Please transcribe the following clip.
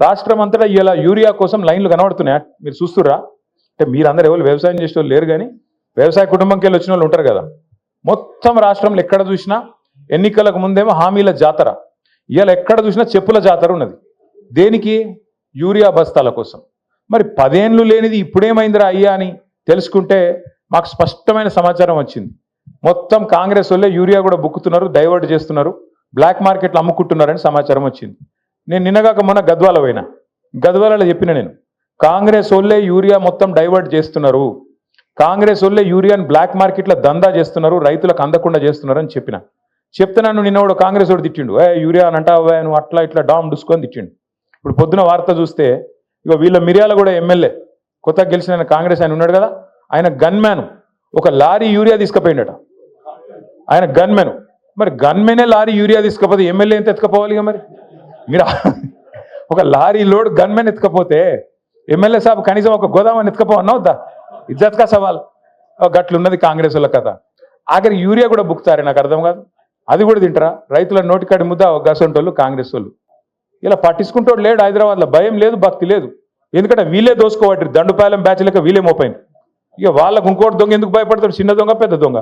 రాష్ట్రం అంతటా ఇలా యూరియా కోసం లైన్లు కనబడుతున్నాయా మీరు చూస్తుర్రా? అంటే మీరందరూ ఎవరు వ్యవసాయం చేసే వాళ్ళు లేరు, కానీ వ్యవసాయ కుటుంబంకి వెళ్ళి వచ్చిన వాళ్ళు ఉంటారు కదా. మొత్తం రాష్ట్రంలో ఎక్కడ చూసినా ఎన్నికలకు ముందేమో హామీల జాతర, ఇవాళ ఎక్కడ చూసినా చెప్పుల జాతర ఉన్నది. దేనికి? యూరియా బస్తాల కోసం. మరి 10 ఏళ్ళు లేనిది ఇప్పుడేమైందిరా అయ్యా అని తెలుసుకుంటే మాకు స్పష్టమైన సమాచారం వచ్చింది. మొత్తం కాంగ్రెస్ వాళ్ళే యూరియా కూడా బుక్కుతున్నారు, డైవర్ట్ చేస్తున్నారు, బ్లాక్ మార్కెట్లు అమ్ముకుంటున్నారని సమాచారం వచ్చింది. నేను నిన్నగాక మొన్న గద్వాల పోయినా, గద్వాలలో చెప్పిన నేను, కాంగ్రెస్ వాళ్ళే యూరియా మొత్తం డైవర్ట్ చేస్తున్నారు, కాంగ్రెస్ వాళ్ళే యూరియాని బ్లాక్ మార్కెట్లో దందా చేస్తున్నారు, రైతులకు అందకుండా చేస్తున్నారు అని చెప్పిన. చెప్తే నన్ను నిన్న కూడా కాంగ్రెస్ వాడు తిట్టిండు, యూరియా అని అంటావా నువ్వు, అట్లా ఇట్లా డామ్ డుసుకొని తిట్టిండు. ఇప్పుడు పొద్దున వార్త చూస్తే ఇక వీళ్ళ మిర్యాల కూడా ఎమ్మెల్యే కొత్తగా గెలిచిన కాంగ్రెస్ ఆయన ఉన్నాడు కదా, ఆయన గన్మ్యాన్ ఒక లారీ యూరియా తీసుకుపోయిండట. ఆయన గన్మెన్. మరి గన్మెనే లారీ యూరియా తీసుకపోతే ఎమ్మెల్యే ఎంత ఎత్తుకపోవాలి? ఇక మరి మీరు ఒక లారీ లోడ్ గన్మెన్ ఎత్తుకపోతే ఎమ్మెల్యే సాబ్ కనీసం ఒక గోదామని ఎత్తుకపోవన్నా వద్దా? ఇజ్జత్ కా సవాల్. గట్లున్నది కాంగ్రెస్ వాళ్ళ కథ. ఆఖరి యూరియా కూడా బుక్తారే, నాకు అర్థం కాదు. అది కూడా తింటారా? రైతుల నోటికాడి ముద్ద గసంటోళ్ళు కాంగ్రెస్ వాళ్ళు. ఇలా పట్టించుకుంటోడు లేడు హైదరాబాద్లో, భయం లేదు, భక్తి లేదు. ఎందుకంటే వీళ్ళే దోసుకోవట్రు, దండుపాలెం బ్యాచ్ లెక్క వీళ్ళే మోపైంది. ఇక వాళ్ళకు ఇంకోటి దొంగ ఎందుకు భయపడతాడు? చిన్న దొంగ పెద్ద దొంగ.